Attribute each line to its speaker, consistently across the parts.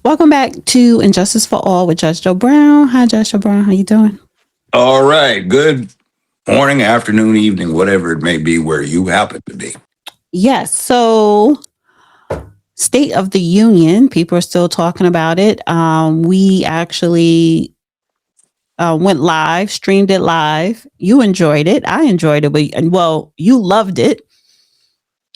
Speaker 1: Welcome back to Injustice for All with Judge Joe Brown. Hi, Judge Joe Brown. How you doing?
Speaker 2: All right. Good morning, afternoon, evening, whatever it may be where you happen to be.
Speaker 1: Yes. So, State of the Union. People are still talking about it. We actually went live, streamed it live. You enjoyed it. I enjoyed it. Well, you loved it,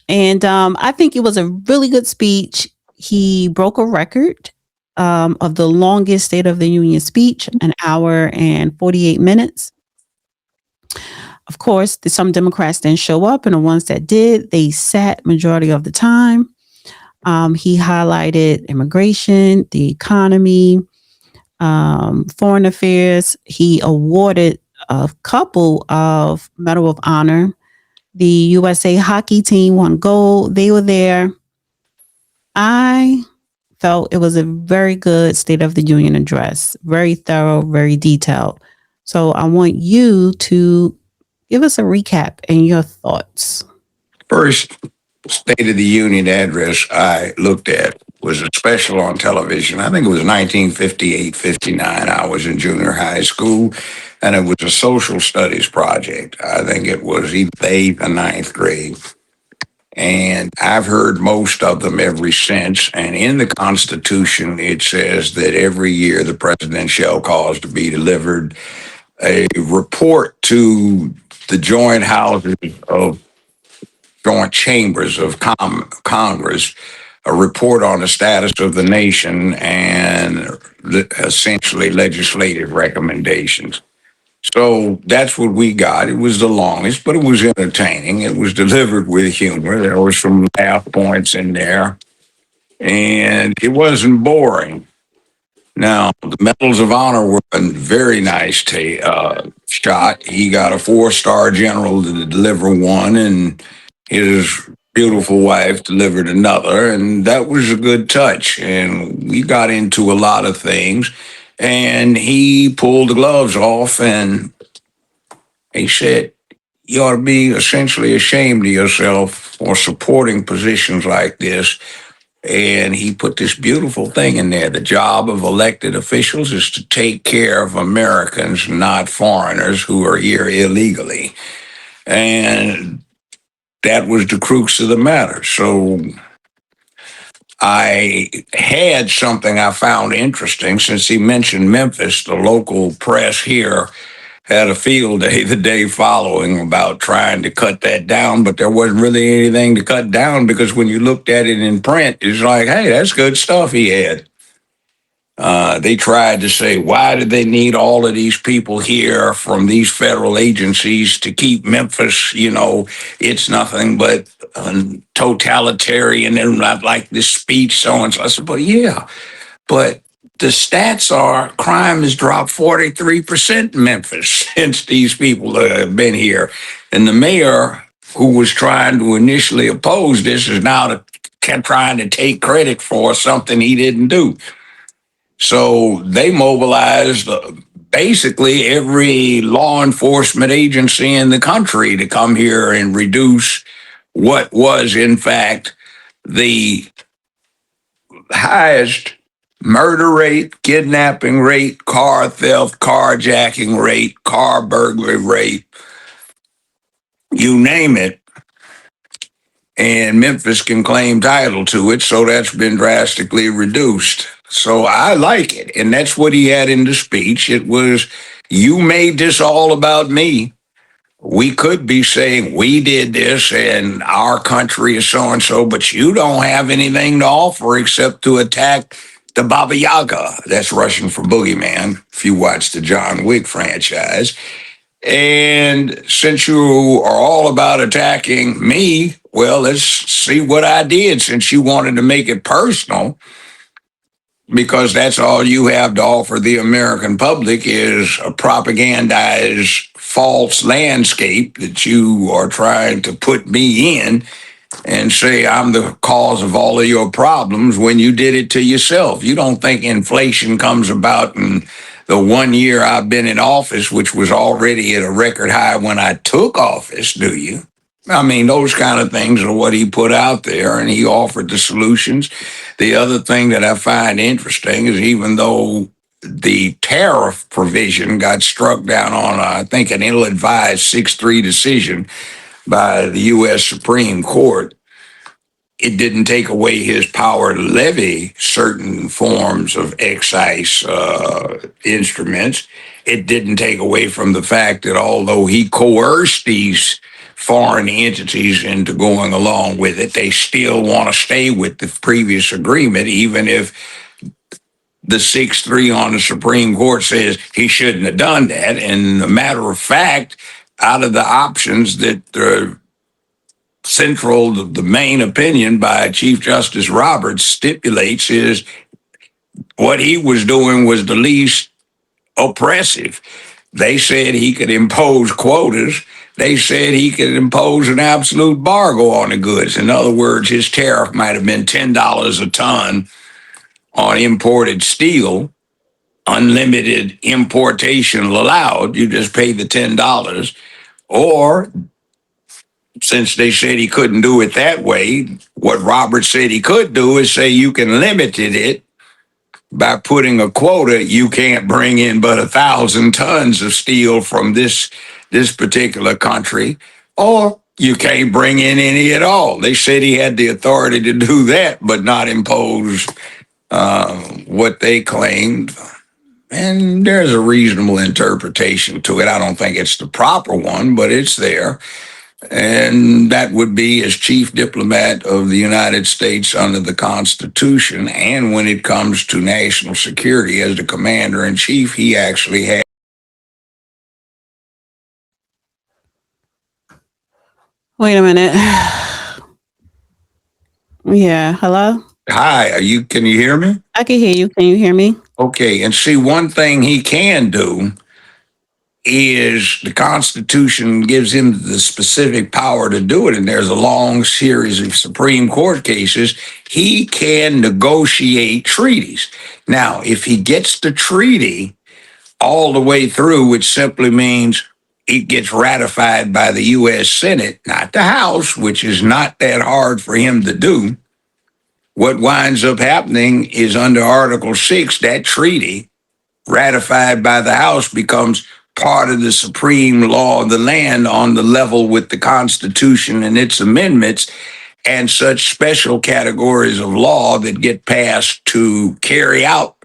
Speaker 1: and I think it was a really good speech. He broke a record of the longest State of the Union speech, an hour and 48 minutes. Of course, some Democrats didn't show up, and the ones that did, they sat majority of the time. He highlighted immigration, the economy, foreign affairs. He awarded a couple of Medal of Honor. The USA hockey team won gold. They were there. I felt it was a very good State of the Union address, very thorough, very detailed. So I want you to give us a recap and your thoughts.
Speaker 2: First State of the Union address I looked at was a special on television. I think it was 1958, 59. I was in junior high school, and it was a social studies project. I think it was either the eighth or ninth grade. And I've heard most of them ever since. And in the Constitution, it says that every year the president shall cause to be delivered a report to the joint houses of joint chambers of Congress, a report on the status of the nation and essentially legislative recommendations. So that's what we got. It was the longest, but it was entertaining. It was delivered with humor. There were some laugh points in there, and it wasn't boring. Now, the Medals of Honor were a very nice shot. He got a four-star general to deliver one, and his beautiful wife delivered another, and that was a good touch. And we got into a lot of things, and he pulled the gloves off, and he said, "You ought to be essentially ashamed of yourself for supporting positions like this." And he put this beautiful thing in there. The job of elected officials is to take care of Americans, not foreigners who are here illegally. And that was the crux of the matter. So I had something I found interesting since he mentioned Memphis. The local press here had a field day the day following about trying to cut that down, but there wasn't really anything to cut down because when you looked at it in print, it's like, hey, that's good stuff he had. They tried to say, why did they need all of these people here from these federal agencies to keep Memphis? It's nothing but totalitarian and not like this speech, so and so. I said, but yeah, but the stats are crime has dropped 43% in Memphis since these people have been here. And the mayor, who was trying to initially oppose this, is now trying to take credit for something he didn't do. So they mobilized basically every law enforcement agency in the country to come here and reduce what was, in fact, the highest murder rate, kidnapping rate, car theft, carjacking rate, car burglary rate, you name it. And Memphis can claim title to it, so that's been drastically reduced. So I like it. And that's what he had in the speech. It was, you made this all about me. We could be saying we did this and our country is so and so, but you don't have anything to offer except to attack the Baba Yaga. That's Russian for boogeyman, if you watch the John Wick franchise. And since you are all about attacking me, well, let's see what I did since you wanted to make it personal, because that's all you have to offer the American public is a propagandized false landscape that you are trying to put me in and say I'm the cause of all of your problems when you did it to yourself. You don't think inflation comes about in the 1 year I've been in office, which was already at a record high when I took office, do you? I mean, those kind of things are what he put out there, and he offered the solutions. The other thing that I find interesting is even though the tariff provision got struck down on, I think, an ill advised 6-3 decision by the U.S. Supreme Court, it didn't take away his power to levy certain forms of excise instruments. It didn't take away from the fact that although he coerced these foreign entities into going along with it, they still want to stay with the previous agreement, even if the 6-3 on the Supreme Court says he shouldn't have done that. And a matter of fact, out of the options that the main opinion by Chief Justice Roberts stipulates is what he was doing was the least oppressive. They said he could impose quotas. They said he could impose an absolute embargo on the goods. In other words, his tariff might have been $10 a ton on imported steel, unlimited importation allowed. You just pay the $10. Or since they said he couldn't do it that way, what Roberts said he could do is say you can limit it by putting a quota. You can't bring in but 1,000 tons of steel from this particular country, or you can't bring in any at all. They said he had the authority to do that, but not impose what they claimed. And there's a reasonable interpretation to it. I don't think it's the proper one, but it's there. And that would be as chief diplomat of the United States under the Constitution. And when it comes to national security, as the commander in chief, he actually had.
Speaker 1: Wait a minute. Yeah, hello?
Speaker 2: Hi, can you hear me?
Speaker 1: I can hear you. Can you hear me?
Speaker 2: Okay, and see, one thing he can do is the Constitution gives him the specific power to do it, and there's a long series of Supreme Court cases. He can negotiate treaties. Now, if he gets the treaty all the way through, which simply means it gets ratified by the U.S. Senate, not the House, which is not that hard for him to do. What winds up happening is under Article 6, that treaty ratified by the House becomes part of the supreme law of the land on the level with the Constitution and its amendments and such special categories of law that get passed to carry out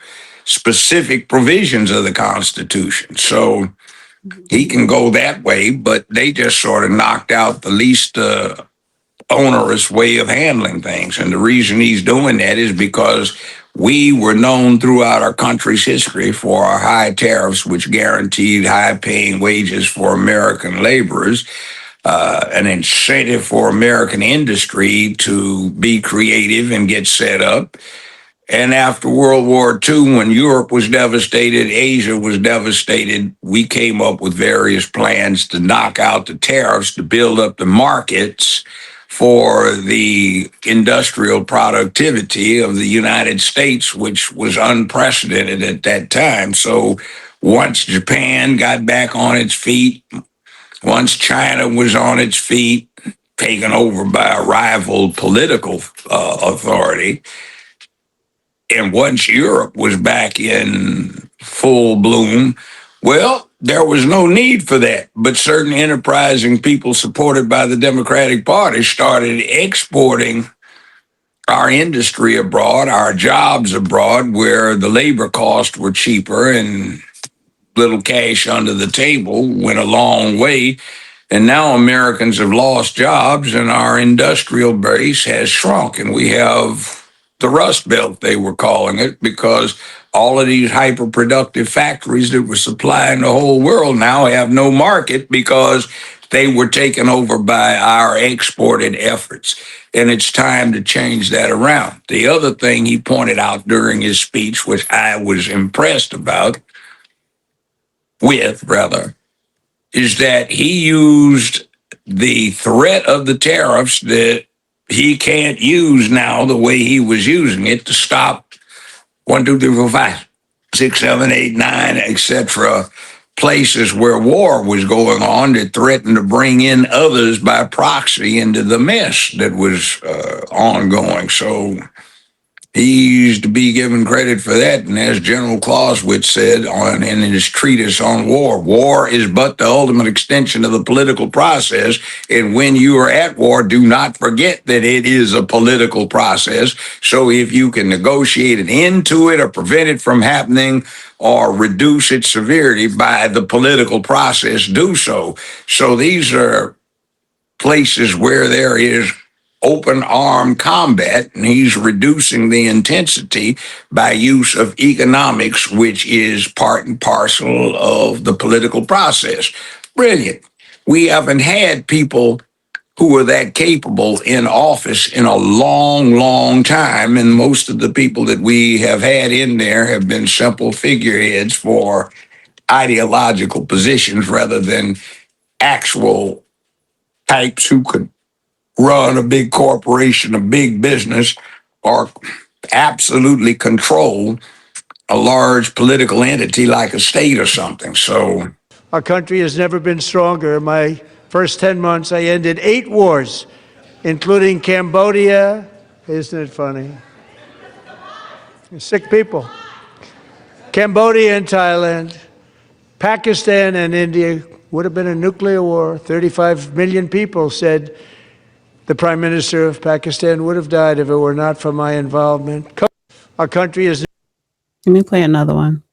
Speaker 2: specific provisions of the Constitution. So he can go that way, but they just sort of knocked out the least onerous way of handling things. And the reason he's doing that is because we were known throughout our country's history for our high tariffs, which guaranteed high paying wages for American laborers, an incentive for American industry to be creative and get set up. And after World War II, when Europe was devastated, Asia was devastated, we came up with various plans to knock out the tariffs, to build up the markets for the industrial productivity of the United States, which was unprecedented at that time. So once Japan got back on its feet, once China was on its feet, taken over by a rival political authority, and once Europe was back in full bloom, well, there was no need for that. But certain enterprising people supported by the Democratic Party started exporting our industry abroad, our jobs abroad, where the labor costs were cheaper and little cash under the table went a long way. And now Americans have lost jobs and our industrial base has shrunk. And we have the Rust Belt, they were calling it, because all of these hyper productive factories that were supplying the whole world now have no market because they were taken over by our exported efforts. And it's time to change that around. The other thing he pointed out during his speech, which I was impressed with, is that he used the threat of the tariffs that he can't use now the way he was using it to stop 1, 2, 3, 4, 5, 6, 7, 8, 9, etc. places where war was going on that threatened to bring in others by proxy into the mess that was ongoing. So he's to be given credit for that. And as General Clausewitz said in his treatise on war, war is but the ultimate extension of the political process. And when you are at war, do not forget that it is a political process. So if you can negotiate an end to it or prevent it from happening or reduce its severity by the political process, do so. So these are places where there is open armed combat, and he's reducing the intensity by use of economics, which is part and parcel of the political process. Brilliant. We haven't had people who are that capable in office in a long, long time, and most of the people that we have had in there have been simple figureheads for ideological positions rather than actual types who could run a big corporation, a big business, or absolutely control a large political entity like a state or something. So
Speaker 3: our country has never been stronger. In my first 10 months, I ended 8 wars, including Cambodia. Isn't it funny? Sick people. Cambodia and Thailand, Pakistan and India. Would have been a nuclear war. 35 million people said the Prime Minister of Pakistan would have died if it were not for my involvement. Our country is...
Speaker 1: Let me play another one.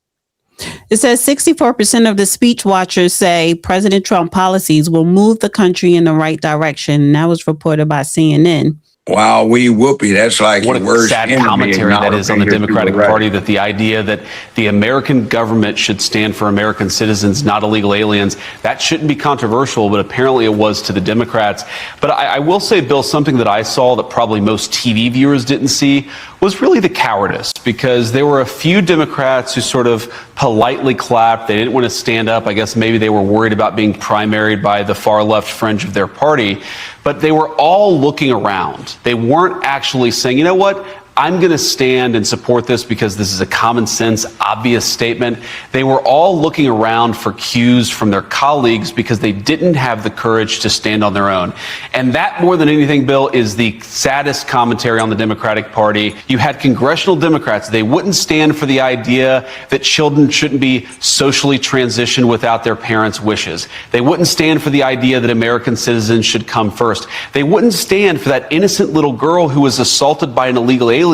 Speaker 1: It says 64% of the speech watchers say President Trump policies will move the country in the right direction. And that was reported by CNN.
Speaker 2: Wow, we whoopee. That's like
Speaker 4: what a sad commentary that is on the Democratic Party, that the idea that the American government should stand for American citizens, not illegal aliens, that shouldn't be controversial, but apparently it was to the Democrats. But I will say, Bill, something that I saw that probably most TV viewers didn't see was really the cowardice, because there were a few Democrats who sort of politely clapped. They didn't want to stand up. I guess maybe they were worried about being primaried by the far left fringe of their party. But they were all looking around. They weren't actually saying, you know what, I'm going to stand and support this because this is a common sense, obvious statement. They were all looking around for cues from their colleagues because they didn't have the courage to stand on their own. And that, more than anything, Bill, is the saddest commentary on the Democratic Party. You had congressional Democrats. They wouldn't stand for the idea that children shouldn't be socially transitioned without their parents' wishes. They wouldn't stand for the idea that American citizens should come first. They wouldn't stand for that innocent little girl who was assaulted by an illegal alien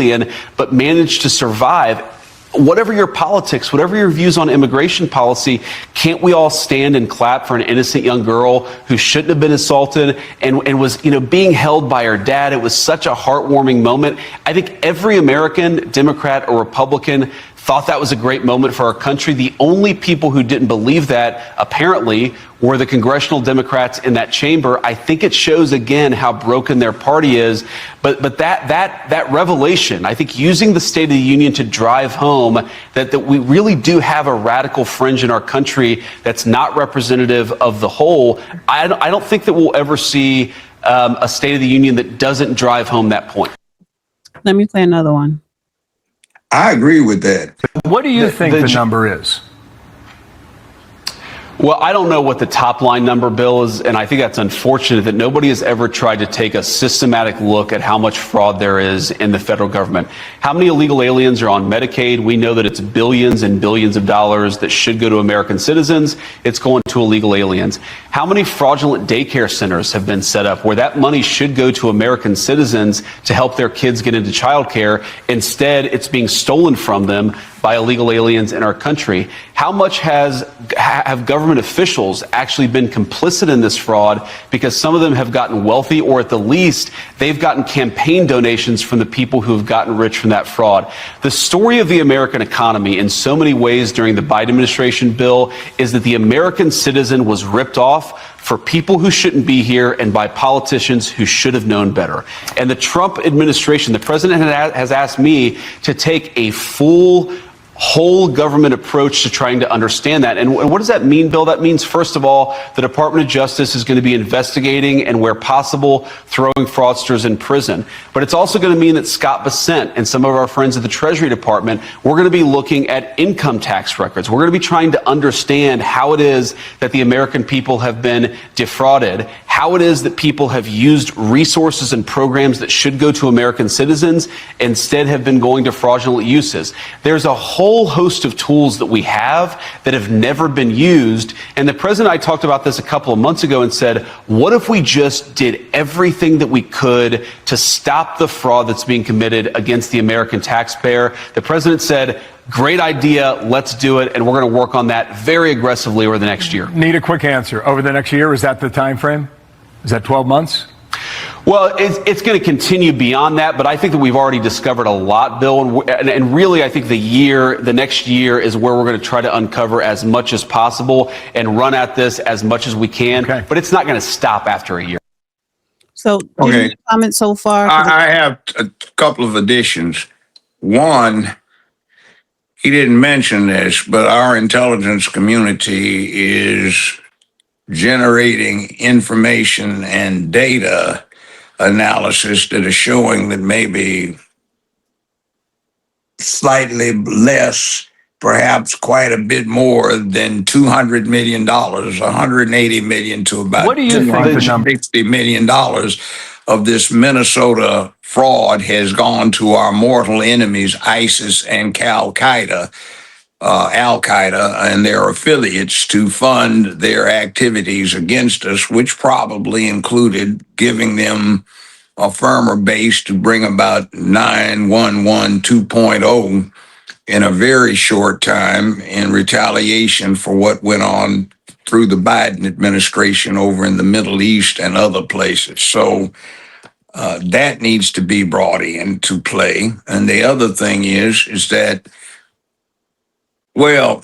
Speaker 4: but managed to survive. Whatever your politics, whatever your views on immigration policy, can't we all stand and clap for an innocent young girl who shouldn't have been assaulted and was, being held by her dad? It was such a heartwarming moment. I think every American, Democrat or Republican, thought that was a great moment for our country. The only people who didn't believe that, apparently, were the congressional Democrats in that chamber. I think it shows again how broken their party is. But that revelation, I think, using the State of the Union to drive home that we really do have a radical fringe in our country that's not representative of the whole. I don't think that we'll ever see a State of the Union that doesn't drive home that point.
Speaker 1: Let me play another one.
Speaker 2: I agree with that.
Speaker 5: What do you think the number is?
Speaker 4: Well, I don't know what the top line number, Bill, is, and I think that's unfortunate that nobody has ever tried to take a systematic look at how much fraud there is in the federal government. How many illegal aliens are on Medicaid? We know that it's billions and billions of dollars that should go to American citizens. It's going to illegal aliens. How many fraudulent daycare centers have been set up where that money should go to American citizens to help their kids get into childcare? Instead, it's being stolen from them by illegal aliens in our country. How much have government officials actually been complicit in this fraud, because some of them have gotten wealthy, or at the least they've gotten campaign donations from the people who have gotten rich from that fraud? The story of the American economy in so many ways during the Biden administration, Bill, is that the American citizen was ripped off for people who shouldn't be here and by politicians who should have known better. And the Trump administration, the president has asked me to take a full whole government approach to trying to understand that. And what does that mean, Bill? That means, first of all, the Department of Justice is going to be investigating and, where possible, throwing fraudsters in prison. But it's also going to mean that Scott Bessent and some of our friends at the Treasury Department, we're going to be looking at income tax records. We're going to be trying to understand how it is that the American people have been defrauded, how it is that people have used resources and programs that should go to American citizens instead have been going to fraudulent uses. There's a whole host of tools that we have that have never been used. And the president, I talked about this a couple of months ago and said, what if we just did everything that we could to stop the fraud that's being committed against the American taxpayer? The president said, great idea, let's do it, and we're going to work on that very aggressively over the next year.
Speaker 5: Need a quick answer. Over the next year, is that the time frame? Is that 12 months?
Speaker 4: Well, it's going to continue beyond that, but I think that we've already discovered a lot, Bill, and really I think the next year is where we're going to try to uncover as much as possible and run at this as much as we can, but it's not going to stop after a year.
Speaker 1: So, any comments so far?
Speaker 2: I have a couple of additions. One, he didn't mention this, but our intelligence community is generating information and data analysis that is showing that maybe slightly less, perhaps quite a bit more than $200 million, $180 million to about $260 million of this Minnesota fraud has gone to our mortal enemies, ISIS and Al-Qaeda and their affiliates to fund their activities against us, which probably included giving them a firmer base to bring about 9/11 2.0 in a very short time in retaliation for what went on through the Biden administration over in the Middle East and other places. So that needs to be brought into play. And the other thing is that, well,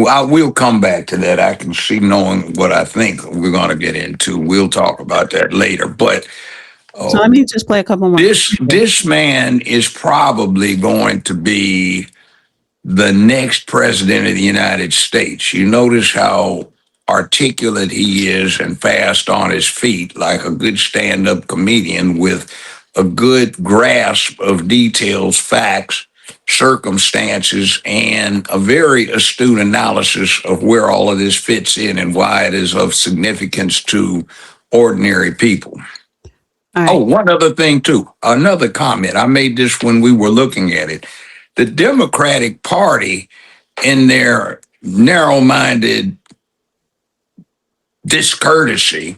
Speaker 2: I will come back to that. I can see, knowing what I think we're going to get into. We'll talk about that later. But
Speaker 1: so let me just play a couple more.
Speaker 2: This man is probably going to be the next president of the United States. You notice how articulate he is and fast on his feet, like a good stand-up comedian with a good grasp of details, facts, circumstances, and a very astute analysis of where all of this fits in and why it is of significance to ordinary people. Right. Oh, one other thing, too. Another comment. I made this when we were looking at it. The Democratic Party, in their narrow-minded discourtesy,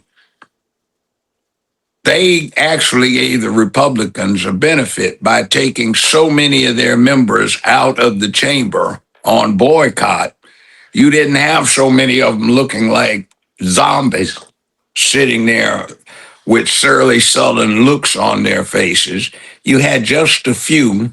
Speaker 2: they actually gave the Republicans a benefit by taking so many of their members out of the chamber on boycott. You didn't have so many of them looking like zombies sitting there with surly, sullen looks on their faces. You had just a few,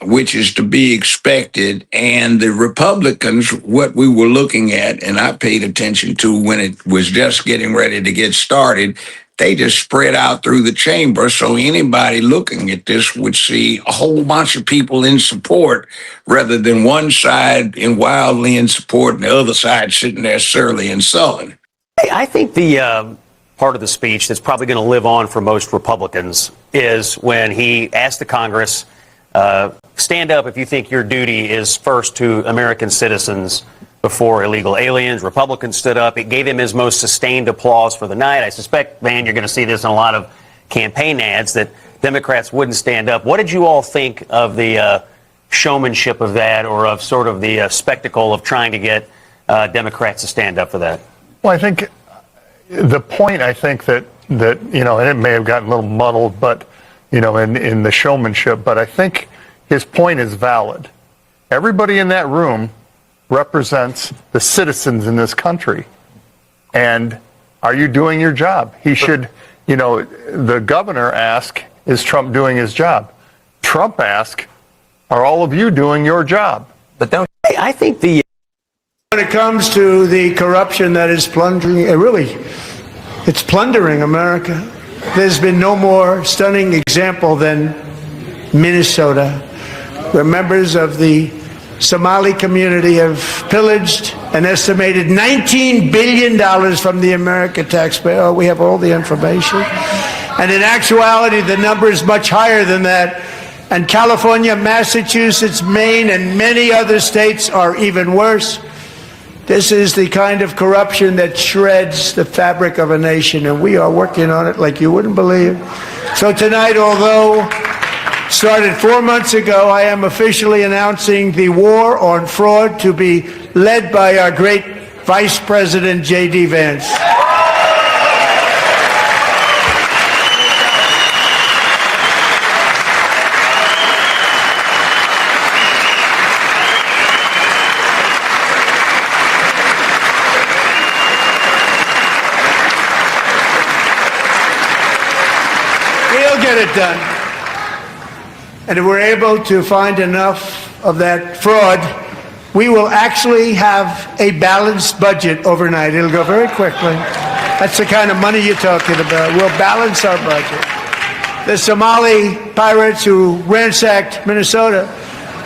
Speaker 2: which is to be expected. And the Republicans, what we were looking at, and I paid attention to when it was just getting ready to get started, they just spread out through the chamber. So anybody looking at this would see a whole bunch of people in support rather than one side wildly in support and the other side sitting there surly and sullen.
Speaker 6: I think the part of the speech that's probably going to live on for most Republicans is when he asked the Congress, stand up if you think your duty is first to American citizens before illegal aliens. Republicans stood up. It gave him his most sustained applause for the night. I suspect, man, you're going to see this in a lot of campaign ads, that Democrats wouldn't stand up. What did you all think of the showmanship of that, or of sort of the spectacle of trying to get Democrats to stand up for that?
Speaker 7: Well, I think the point, I think that you know, and it may have gotten a little muddled, but, you know, in the showmanship, but I think his point is valid. Everybody in that room represents the citizens in this country. And are you doing your job? He should, you know, the governor asked, is Trump doing his job? Trump asked, are all of you doing your job?
Speaker 6: But don't, I think the...
Speaker 3: When it comes to the corruption that is plundering, it's plundering America. There's been no more stunning example than Minnesota. where members of the Somali community have pillaged an estimated $19 billion from the American taxpayer. Oh, we have all the information. And in actuality, the number is much higher than that. And California, Massachusetts, Maine, and many other states are even worse. This is the kind of corruption that shreds the fabric of a nation, and we are working on it like you wouldn't believe. So tonight, although started 4 months ago, I am officially announcing the war on fraud to be led by our great Vice President J.D. Vance. We'll get it done. And if we're able to find enough of that fraud, we will actually have a balanced budget overnight. It'll go very quickly. That's the kind of money you're talking about. We'll balance our budget. The Somali pirates who ransacked Minnesota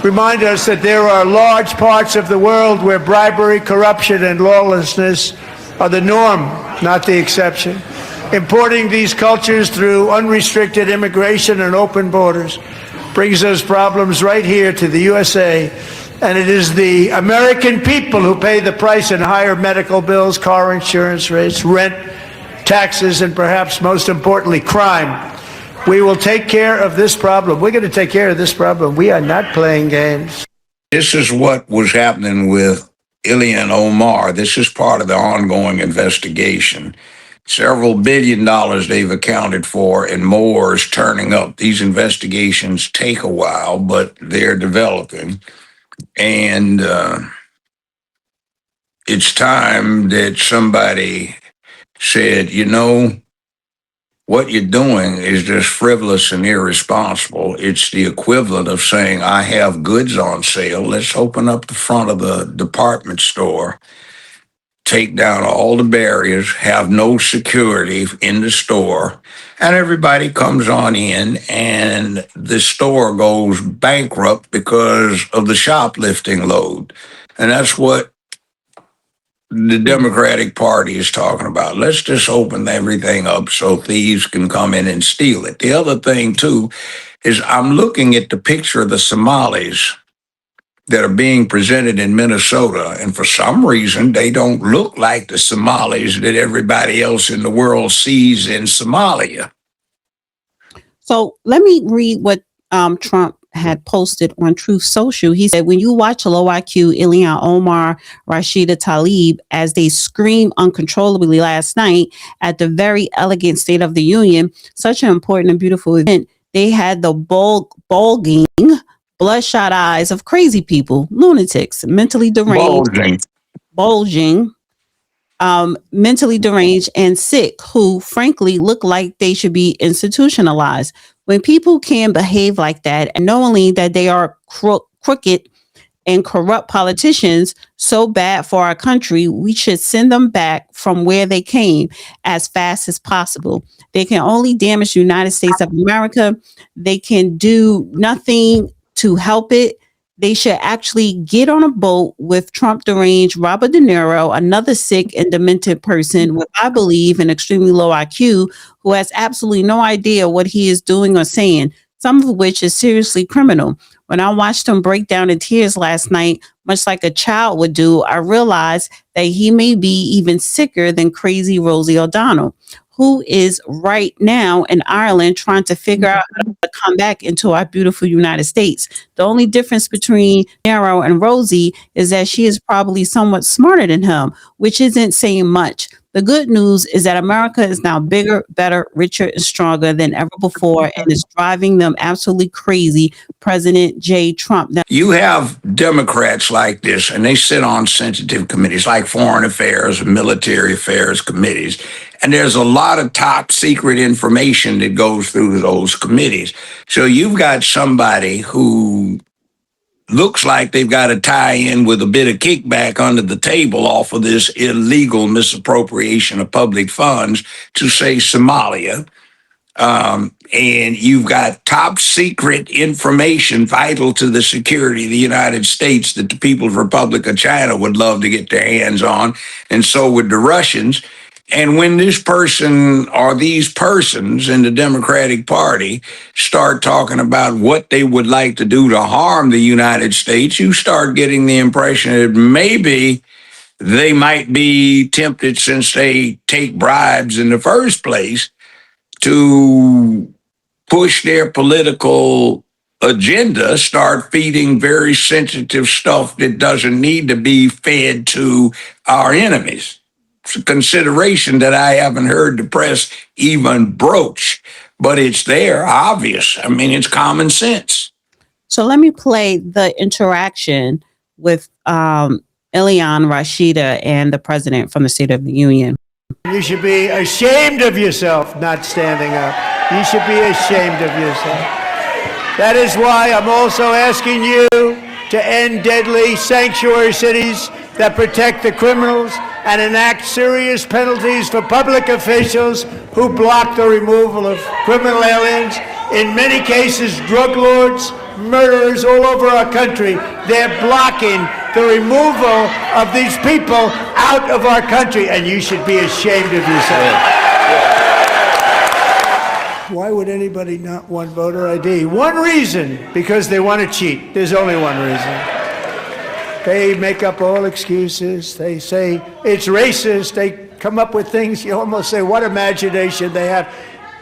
Speaker 3: remind us that there are large parts of the world where bribery, corruption, and lawlessness are the norm, not the exception. Importing these cultures through unrestricted immigration and open borders brings those problems right here to the USA. And it is the American people who pay the price in higher medical bills, car insurance rates, rent, taxes, and perhaps most importantly, crime. We will take care of this problem. We're going to take care of this problem. We are not playing games.
Speaker 2: This is what was happening with Ilhan Omar. This is part of the ongoing investigation. Several $1 billion they've accounted for, and more is turning up. These investigations take a while, but they're developing. And it's time that somebody said, you know, what you're doing is just frivolous and irresponsible. It's the equivalent of saying, I have goods on sale. Let's open up the front of the department store, take down all the barriers, have no security in the store, and everybody comes on in, and the store goes bankrupt because of the shoplifting load. And that's what the Democratic Party is talking about. Let's just open everything up so thieves can come in and steal it. The other thing, too, is I'm looking at the picture of the Somalis that are being presented in Minnesota, and for some reason, they don't look like the Somalis that everybody else in the world sees in Somalia.
Speaker 1: So let me read what Trump had posted on Truth Social. He said, when you watch low IQ Ilhan Omar, Rashida Tlaib as they scream uncontrollably last night at the very elegant State of the Union, such an important and beautiful event, they had the bulging, bloodshot eyes of crazy people, lunatics, mentally deranged, bulging, mentally deranged and sick, who frankly look like they should be institutionalized. When people can behave like that, and knowing that they are crooked and corrupt politicians, so bad for our country, we should send them back from where they came as fast as possible. They can only damage the United States of America. They can do nothing to help it. They should actually get on a boat with Trump deranged Robert De Niro, another sick and demented person with, I believe, an extremely low IQ, who has absolutely no idea what he is doing or saying, some of which is seriously criminal. When I watched him break down in tears last night, much like a child would do, I realized that he may be even sicker than crazy Rosie O'Donnell, who is right now in Ireland trying to figure out how to come back into our beautiful United States. The only difference between Nero and Rosie is that she is probably somewhat smarter than him, which isn't saying much. The good news is that America is now bigger, better, richer, and stronger than ever before, and is driving them absolutely crazy. President J. Trump. Now,
Speaker 2: you have Democrats like this, and they sit on sensitive committees like foreign affairs and military affairs committees. And there's a lot of top secret information that goes through those committees. So you've got somebody who looks like they've got to tie in with a bit of kickback under the table off of this illegal misappropriation of public funds to say Somalia. and you've got top secret information vital to the security of the United States that the People's Republic of China would love to get their hands on, and so would the Russians. And when this person or these persons in the Democratic Party start talking about what they would like to do to harm the United States, you start getting the impression that maybe they might be tempted, since they take bribes in the first place, to push their political agenda, start feeding very sensitive stuff that doesn't need to be fed to our enemies. It's a consideration that I haven't heard the press even broach, but it's there, obvious. I mean, it's common sense.
Speaker 1: So let me play the interaction with Elian Rashida and the president from the State of the Union.
Speaker 3: You should be ashamed of yourself not standing up. You should be ashamed of yourself. That is why I'm also asking you to end deadly sanctuary cities that protect the criminals and enact serious penalties for public officials who block the removal of criminal aliens. In many cases, drug lords, murderers all over our country, they're blocking the removal of these people out of our country, and you should be ashamed of yourself. Why would anybody not want voter ID? One reason, because they want to cheat. There's only one reason. They make up all excuses. They say it's racist. They come up with things. You almost say, what imagination they have.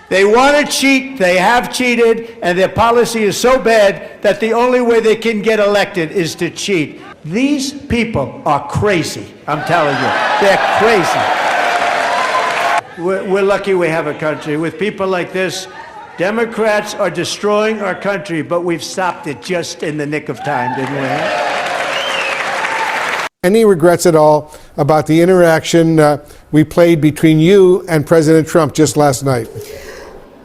Speaker 3: They want to cheat. They have cheated. And their policy is so bad that the only way they can get elected is to cheat. These people are crazy. I'm telling you. They're crazy. We're lucky we have a country. With people like this, Democrats are destroying our country, but we've stopped it just in the nick of time, didn't we?
Speaker 8: Any regrets at all about the interaction we played between you and President Trump just last night?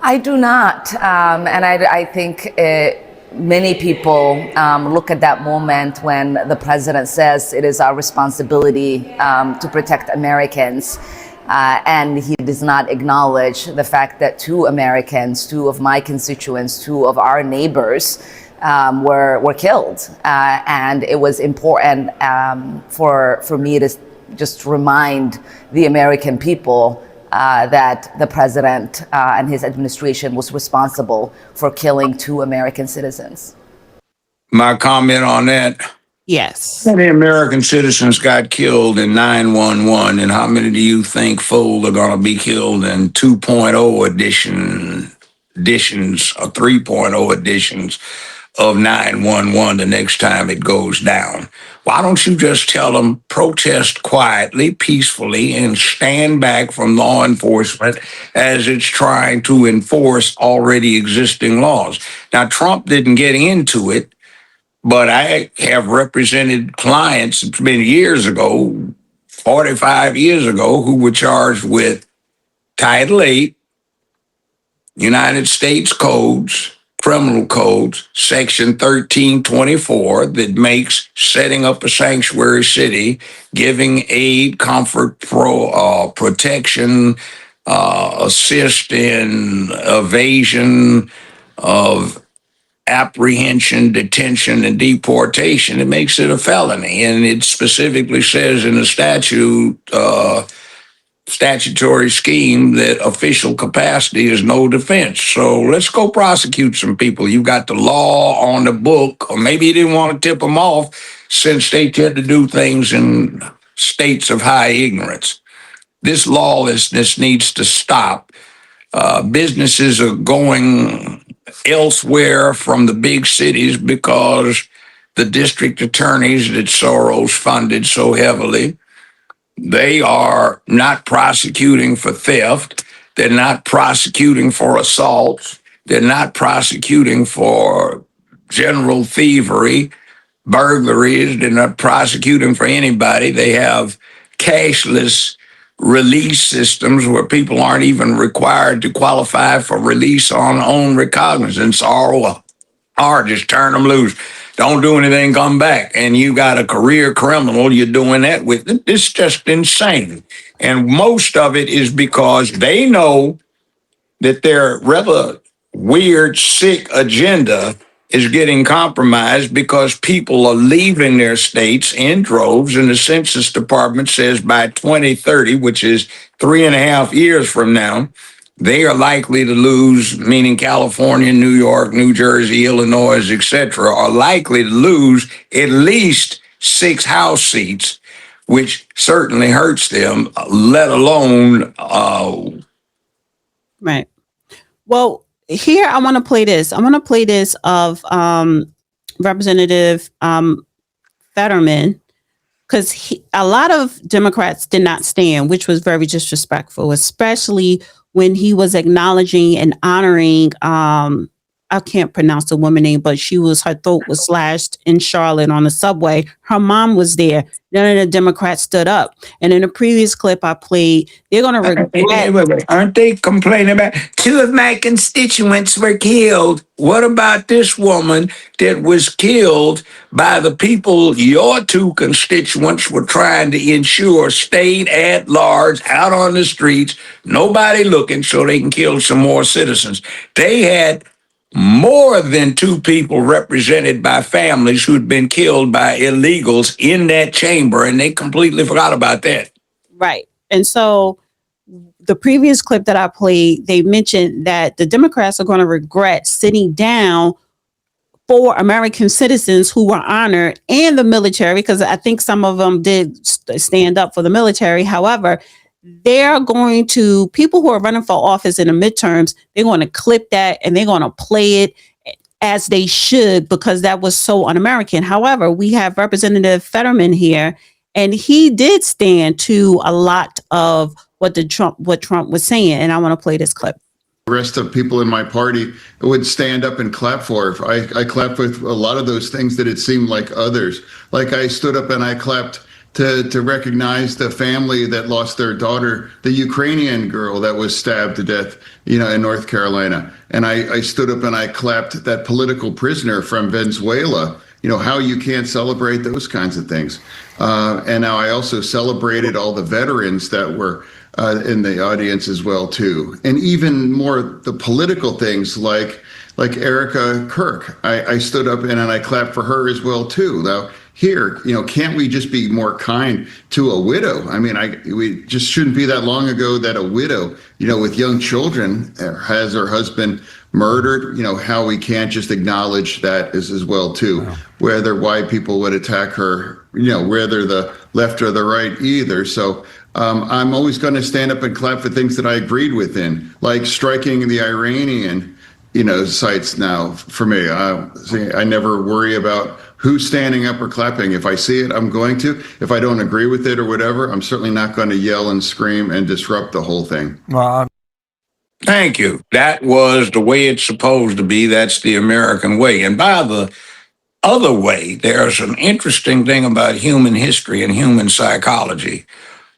Speaker 9: I do not. And I think many people look at that moment when the president says it is our responsibility to protect Americans. And he does not acknowledge the fact that two Americans, two of my constituents, two of our neighbors, were killed, and it was important for me to just remind the American people that the president and his administration was responsible for killing two American citizens.
Speaker 2: My comment on that.
Speaker 1: Yes.
Speaker 2: How many American citizens got killed in 911, and how many do you think full are going to be killed in 2.0 editions or 3.0 editions of 911 the next time it goes down? Why don't you just tell them protest quietly, peacefully, and stand back from law enforcement as it's trying to enforce already existing laws? Now, Trump didn't get into it, but I have represented clients, it's been years ago, 45 years ago, who were charged with Title 8, United States codes, criminal codes, Section 1324, that makes setting up a sanctuary city, giving aid, comfort, protection, assist in evasion of apprehension, detention, and deportation. It makes it a felony, and it specifically says in the statutory scheme that official capacity is no defense. So let's go prosecute some people. You got the law on the book, or maybe you didn't want to tip them off since they tend to do things in states of high ignorance. This lawlessness needs to stop. Businesses are going elsewhere from the big cities because the district attorneys that Soros funded so heavily, they are not prosecuting for theft. They're not prosecuting for assaults. They're not prosecuting for general thievery, burglaries. They're not prosecuting for anybody. They have cashless release systems where people aren't even required to qualify for release on own recognizance, or just turn them loose. Don't do anything, come back. And you got a career criminal you're doing that with. It's just insane. And most of it is because they know that their weird, sick agenda is getting compromised because people are leaving their states in droves. And the Census Department says by 2030, which is 3.5 years from now, they are likely to lose, meaning California, New York, New Jersey, Illinois, etc., are likely to lose at least 6 House seats, which certainly hurts them, let alone
Speaker 1: Right. Well, here I want to play this. I want to play this of Representative Fetterman, because a lot of Democrats did not stand, which was very disrespectful, especially when he was acknowledging and honoring, I can't pronounce the woman name, but her throat was slashed in Charlotte on the subway. Her mom was there. None of the Democrats stood up. And in a previous clip I played, they're going to regret.
Speaker 2: Aren't they complaining about 2 of my constituents were killed? What about this woman that was killed by the people your 2 constituents were trying to ensure stayed at large out on the streets, nobody looking, so they can kill some more citizens? They had more than 2 people represented by families who'd been killed by illegals in that chamber, and they completely forgot about that.
Speaker 1: Right. And so the previous clip that I played, they mentioned that the Democrats are going to regret sitting down for American citizens who were honored and the military, because I think some of them did stand up for the military. However, they're going to, people who are running for office in the midterms, they're going to clip that and they're going to play it as they should, because that was so un-American. However, we have Representative Fetterman here, and he did stand to a lot of what Trump was saying. And I want to play this clip.
Speaker 10: The rest of people in my party would stand up and clap for. I clapped with a lot of those things that it seemed like others. Like I stood up and I clapped to recognize the family that lost their daughter, the Ukrainian girl that was stabbed to death, in North Carolina. And I stood up and I clapped that political prisoner from Venezuela, how you can't celebrate those kinds of things. And now I also celebrated all the veterans that were in the audience as well, too. And even more the political things like Erica Kirk. I stood up and I clapped for her as well, too. Now, here, can't we just be more kind to a widow? I mean, we just shouldn't be that long ago that a widow, with young children has her husband murdered, how we can't just acknowledge that as well, too. Wow. Whether white people would attack her, whether the left or the right either. So I'm always going to stand up and clap for things that I agreed with like striking the Iranian, sites now for me. I never worry about who's standing up or clapping. If I see it, I'm going to. If I don't agree with it or whatever, I'm certainly not going to yell and scream and disrupt the whole thing.
Speaker 2: Thank you. That was the way it's supposed to be. That's the American way. And by the other way, there's an interesting thing about human history and human psychology.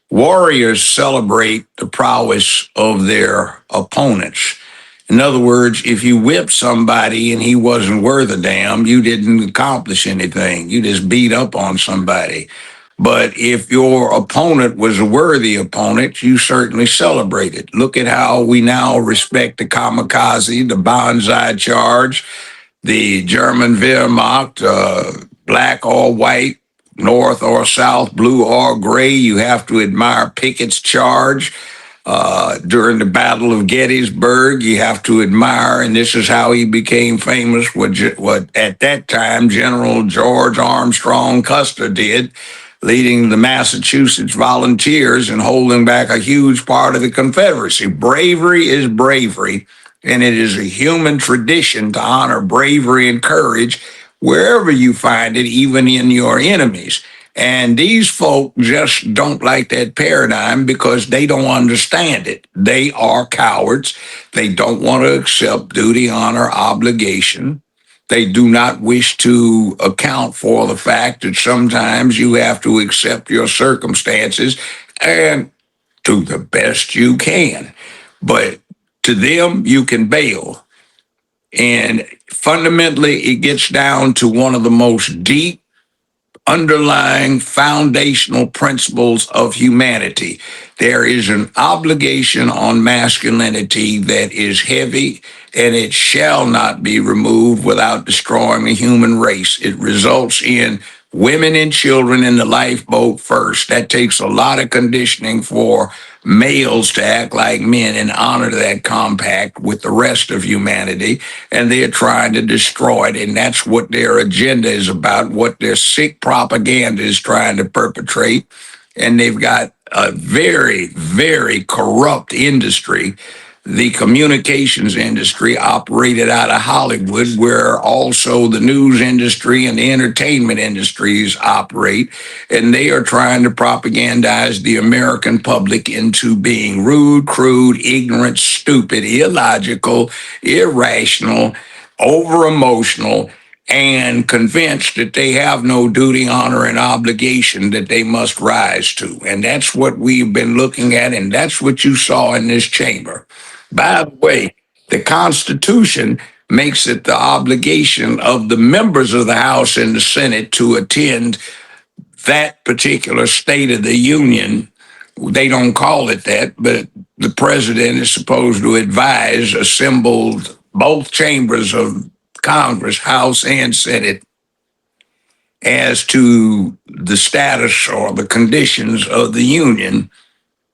Speaker 2: Warriors celebrate the prowess of their opponents. In other words, if you whipped somebody and he wasn't worth a damn, you didn't accomplish anything. You just beat up on somebody. But if your opponent was a worthy opponent, you certainly celebrated. Look at how we now respect the kamikaze, the banzai charge, the German Wehrmacht, black or white, north or south, blue or gray. You have to admire Pickett's charge. During the Battle of Gettysburg, you have to admire, and this is how he became famous, what at that time General George Armstrong Custer did, leading the Massachusetts Volunteers and holding back a huge part of the Confederacy. Bravery is bravery, and it is a human tradition to honor bravery and courage wherever you find it, even in your enemies. And these folk just don't like that paradigm because they don't understand it. They are cowards. They don't want to accept duty, honor, obligation. They do not wish to account for the fact that sometimes you have to accept your circumstances and do the best you can. But to them, you can bail. And fundamentally, it gets down to one of the most deep underlying foundational principles of humanity. There is an obligation on masculinity that is heavy, and it shall not be removed without destroying the human race. It results in women and children in the lifeboat first. That takes a lot of conditioning for males to act like men and honor that compact with the rest of humanity. And they're trying to destroy it. And that's what their agenda is about, what their sick propaganda is trying to perpetrate. And they've got a very, very corrupt industry. The communications industry operated out of Hollywood, where also the news industry and the entertainment industries operate. And they are trying to propagandize the American public into being rude, crude, ignorant, stupid, illogical, irrational, over emotional, and convinced that they have no duty, honor, and obligation that they must rise to. And that's what we've been looking at, and that's what you saw in this chamber. By the way, the Constitution makes it the obligation of the members of the House and the Senate to attend that particular State of the Union. They don't call it that, but the president is supposed to advise assembled both chambers of Congress, House and Senate, as to the status or the conditions of the Union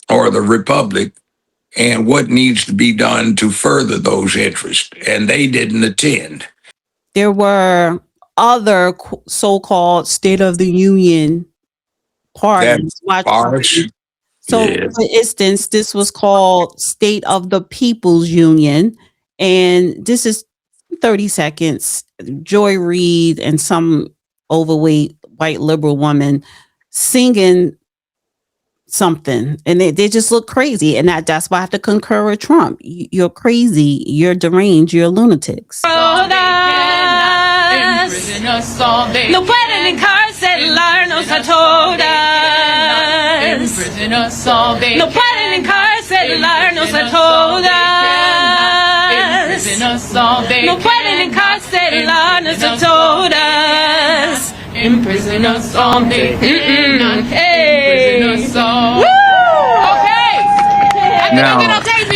Speaker 2: or the Republic and what needs to be done to further those interests. And they didn't attend.
Speaker 1: There were other so-called State of the Union parties. So, for instance, this was called State of the People's Union, and this is 30 seconds. Joy Reid and some overweight white liberal woman singing something, and they just look crazy, and that's why I have to concur with Trump. You're crazy, you're deranged, you're lunatics.
Speaker 11: No pueden encarcelarnos a todas. No pueden encarcelarnos a todas. No pueden encarcelarnos a todas. Imprison us all day. Hey. Woo! Okay.
Speaker 2: Now,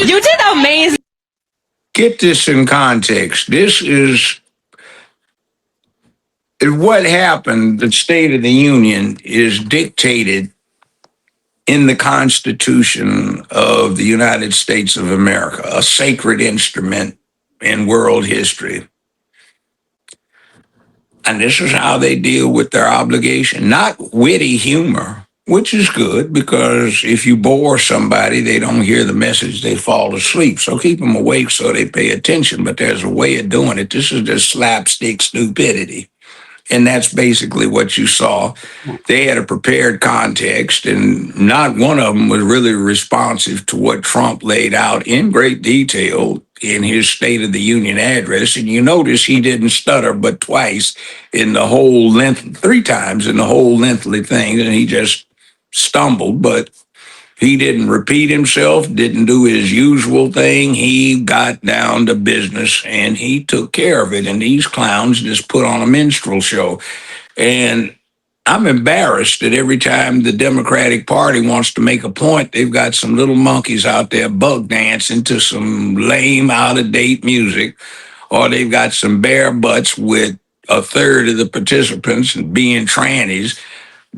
Speaker 11: You did amazing.
Speaker 2: get this in context. This is what happened. The State of the Union is dictated in the Constitution of the United States of America, a sacred instrument in world history. And this is how they deal with their obligation. Not witty humor, which is good, because if you bore somebody, they don't hear the message, they fall asleep. So keep them awake so they pay attention. But there's a way of doing it. This is just slapstick stupidity. And that's basically what you saw. They had a prepared context, and not one of them was really responsive to what Trump laid out in great detail in his State of the Union address. And you notice he didn't stutter but twice in the whole length, 3 times in the whole lengthy thing, and he just stumbled, but he didn't repeat himself, didn't do his usual thing. He got down to business and he took care of it. And these clowns just put on a minstrel show. And I'm embarrassed that every time the Democratic Party wants to make a point, they've got some little monkeys out there bug dancing to some lame, out-of-date music, or they've got some bare butts with a third of the participants being trannies,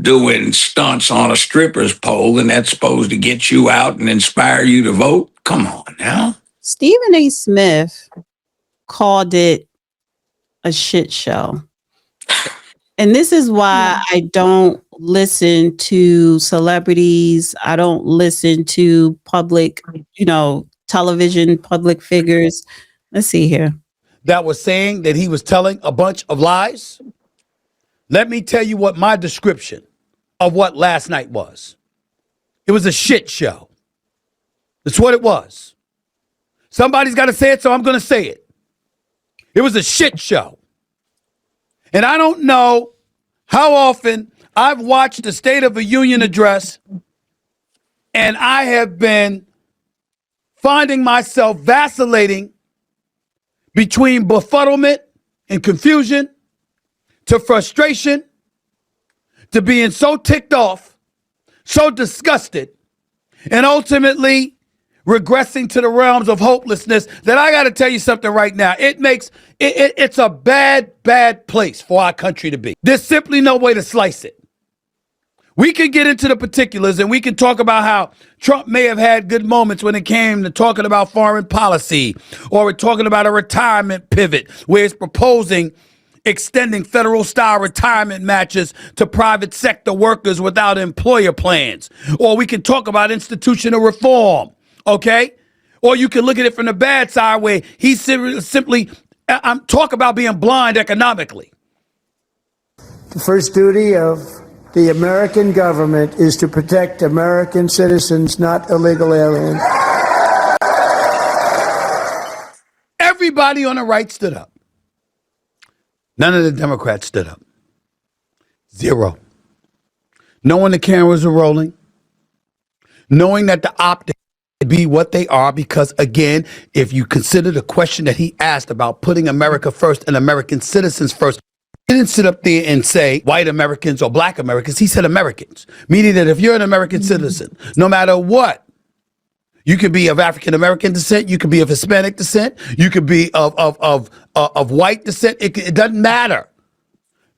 Speaker 2: doing stunts on a stripper's pole, and that's supposed to get you out and inspire you to vote? Come on now.
Speaker 1: Stephen A. Smith called it a shit show. And this is why I don't listen to celebrities. I don't listen to public, television, public figures. Let's see here.
Speaker 12: That was saying that he was telling a bunch of lies. Let me tell you what my description of what last night was. It was a shit show. That's what it was. Somebody's got to say it, so I'm going to say it. It was a shit show. And I don't know how often I've watched the State of the Union address, and I have been finding myself vacillating between befuddlement and confusion to frustration, to being so ticked off, so disgusted, and ultimately regressing to the realms of hopelessness, that I got to tell you something right now. It's a bad place for our country to be. There's simply no way to slice it. We can get into the particulars and we can talk about how Trump may have had good moments when it came to talking about foreign policy, or we're talking about a retirement pivot where it's proposing extending federal style retirement matches to private sector workers without employer plans. Or we can talk about institutional reform, okay? Or you can look at it from the bad side where he's simply talk about being blind economically.
Speaker 3: The first duty of the American government is to protect American citizens, not illegal aliens.
Speaker 12: Everybody on the right stood up. None of the Democrats stood up. Zero. Knowing the cameras are rolling, knowing that the optics be what they are, because again, if you consider the question that he asked about putting America first and American citizens first, he didn't sit up there and say white Americans or black Americans. He said Americans, meaning that if you're an American citizen, no matter what, you can be of African American descent, you can be of Hispanic descent, you could be of white descent. It doesn't matter.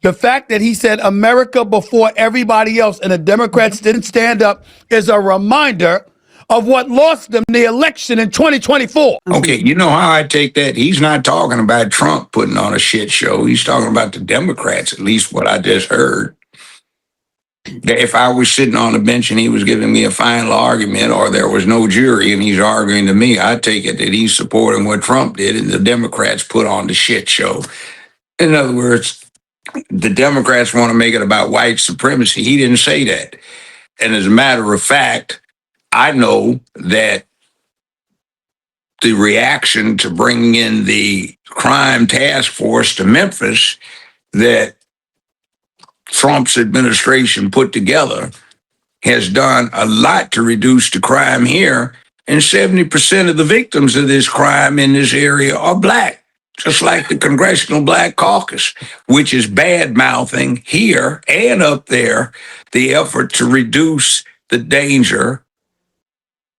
Speaker 12: The fact that he said America before everybody else and the Democrats didn't stand up is a reminder of what lost them the election in 2024.
Speaker 2: Okay, you know how I take that? He's not talking about Trump putting on a shit show. He's talking about the Democrats, at least what I just heard. If I was sitting on the bench and he was giving me a final argument, or there was no jury and he's arguing to me, I take it that he's supporting what Trump did and the Democrats put on the shit show. In other words, the Democrats want to make it about white supremacy. He didn't say that. And as a matter of fact, I know that the reaction to bringing in the crime task force to Memphis that Trump's administration put together has done a lot to reduce the crime here. And 70% of the victims of this crime in this area are black, just like the Congressional Black Caucus, which is bad-mouthing here and up there the effort to reduce the danger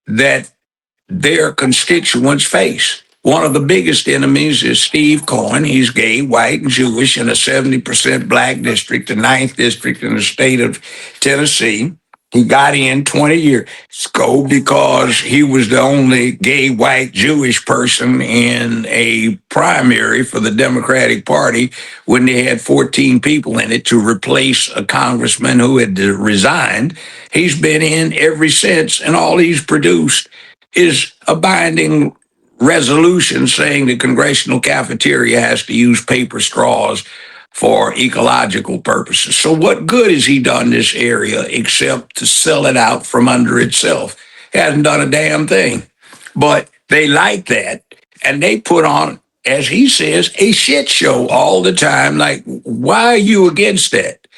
Speaker 2: that their constituents face. One of the biggest enemies is Steve Cohen. He's gay, white, and Jewish in a 70% black district, the 9th district in the state of Tennessee. He got in 20 years ago because he was the only gay, white, Jewish person in a primary for the Democratic Party when they had 14 people in it to replace a congressman who had resigned. He's been in ever since, and all he's produced is a binding resolution saying the congressional cafeteria has to use paper straws for ecological purposes. So what good has he done this area except to sell it out from under itself? He hasn't done a damn thing. But they like that, and they put on, as he says, a shit show all the time. Like, why are you against that?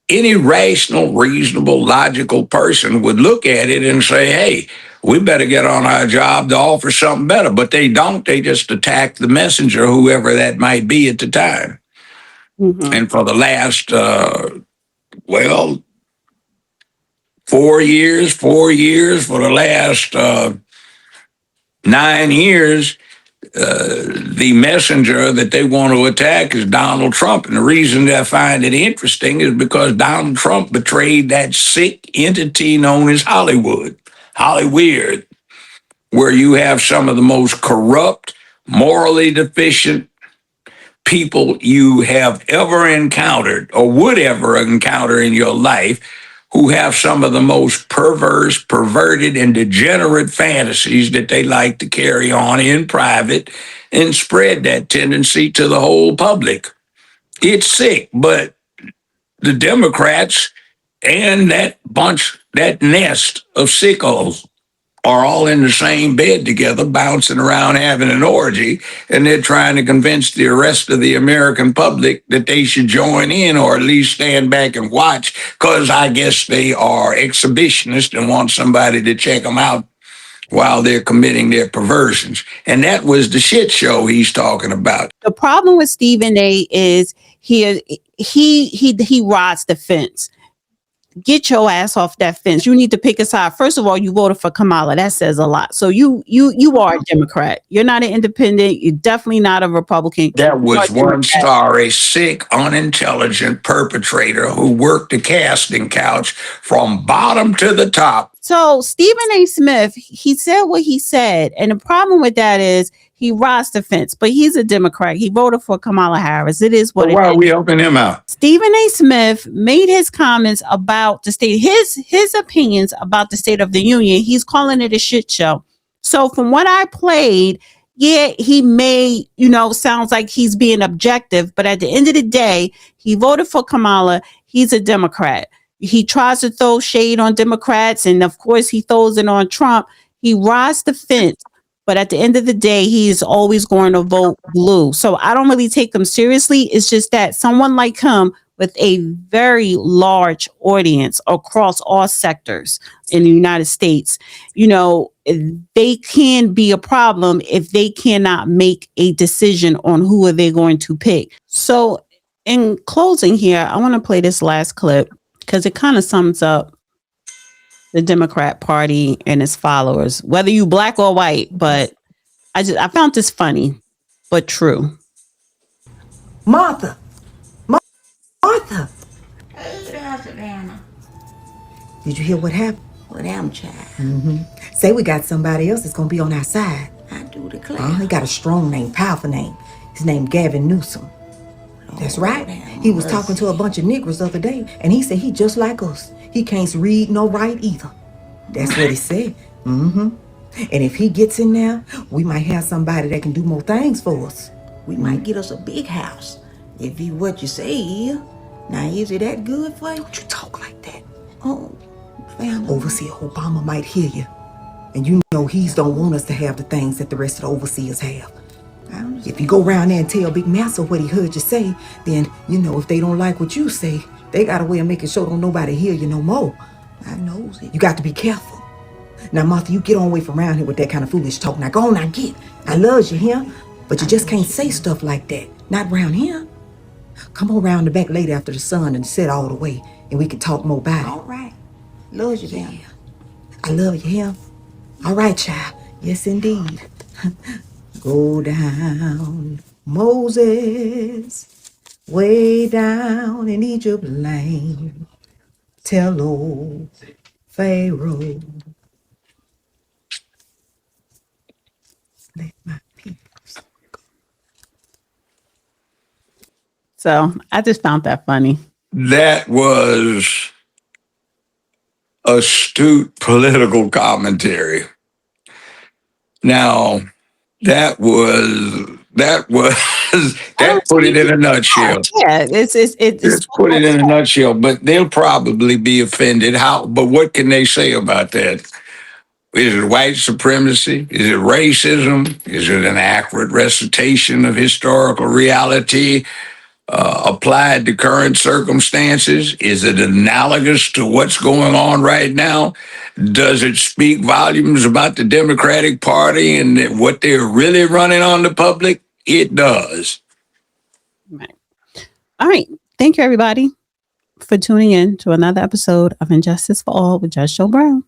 Speaker 2: Any rational, reasonable, logical person would look at it and say, hey, we better get on our job to offer something better. But they don't. They just attack the messenger, whoever that might be at the time. Mm-hmm. And for the last, 4 years, for the last 9 years, the messenger that they want to attack is Donald Trump. And the reason that I find it interesting is because Donald Trump betrayed that sick entity known as Hollywood, where you have some of the most corrupt, morally deficient people you have ever encountered or would ever encounter in your life, who have some of the most perverse, perverted, and degenerate fantasies that they like to carry on in private and spread that tendency to the whole public. It's sick, but the Democrats and that nest of sickos are all in the same bed together, bouncing around having an orgy, and they're trying to convince the rest of the American public that they should join in or at least stand back and watch, because I guess they are exhibitionists and want somebody to check them out while they're committing their perversions. And that was the shit show he's talking about.
Speaker 1: The problem with Stephen A. is he rides the fence. get your ass off that fence. You need to pick a side. First of all, you voted for Kamala. That says a lot. So you are a Democrat. You're not an independent. You're definitely not a Republican.
Speaker 2: That
Speaker 1: You are
Speaker 2: was
Speaker 1: a
Speaker 2: one
Speaker 1: Democrat.
Speaker 2: star, a sick, unintelligent perpetrator who worked the casting couch from bottom to the top.
Speaker 1: So Stephen A. Smith, he said what he said. And the problem with that is he rides the fence, but he's a Democrat. He voted for Kamala Harris. It is what
Speaker 2: So
Speaker 1: it
Speaker 2: why
Speaker 1: is.
Speaker 2: are we helping him out?
Speaker 1: Stephen A. Smith made his comments about the state, his opinions about the State of the Union. He's calling it a shit show. So from what I played, yeah, he may, sounds like he's being objective, but at the end of the day, he voted for Kamala. He's a Democrat. He tries to throw shade on Democrats, and of course he throws it on Trump. He rides the fence, but at the end of the day, he is always going to vote blue. So I don't really take him seriously. It's just that someone like him with a very large audience across all sectors in the United States, they can be a problem if they cannot make a decision on who are they going to pick. So in closing here, I want to play this last clip because it kind of sums up the Democrat Party and its followers, whether you black or white. But I found this funny, but true.
Speaker 13: Martha. Did you hear what happened?
Speaker 14: What happened, child?
Speaker 13: Say we got somebody else that's gonna be on our side.
Speaker 14: I do declare.
Speaker 13: He got a strong name, powerful name. His name Gavin Newsom. That's right. He was talking to a bunch of Negroes the other day, and he said he just like us. He can't read nor write either. That's what he said. And if he gets in there, we might have somebody that can do more things for us.
Speaker 14: We might get us a big house. If you what you say. Now, is it that good for you?
Speaker 13: Don't you talk like that.
Speaker 14: Oh, family.
Speaker 13: Overseer Obama might hear you. And you know he's don't want us to have the things that the rest of the overseers have. If you go around there and tell Big Massa what he heard you say, then, if they don't like what you say, they got a way of making sure don't nobody hear you no more.
Speaker 14: I knows it.
Speaker 13: You got to be careful. Now, Martha, you get on away from around here with that kind of foolish talk. Now, go on, now get. I love you here, but you just can't say stuff like that. Not around here. Come on around the back later after the sun and set all the way, and we can talk more about it.
Speaker 14: All right. Love you, family.
Speaker 13: I love you here. All right, child. Yes, indeed. Go down, Moses, way down in Egypt land. Tell old Pharaoh, let my people go.
Speaker 1: So I just found that funny.
Speaker 2: That was astute political commentary. Now, that put it in a nutshell.
Speaker 1: Yeah, it's
Speaker 2: Put it in a nutshell, but they'll probably be offended. But what can they say about that? Is it white supremacy? Is it racism? Is it an accurate recitation of historical reality applied to current circumstances? Is it analogous to what's going on right now? Does it speak volumes about the Democratic Party and what they're really running on the public? It does.
Speaker 1: Right. All right. Thank you, everybody, for tuning in to another episode of Injustice for All with Judge Joe Brown.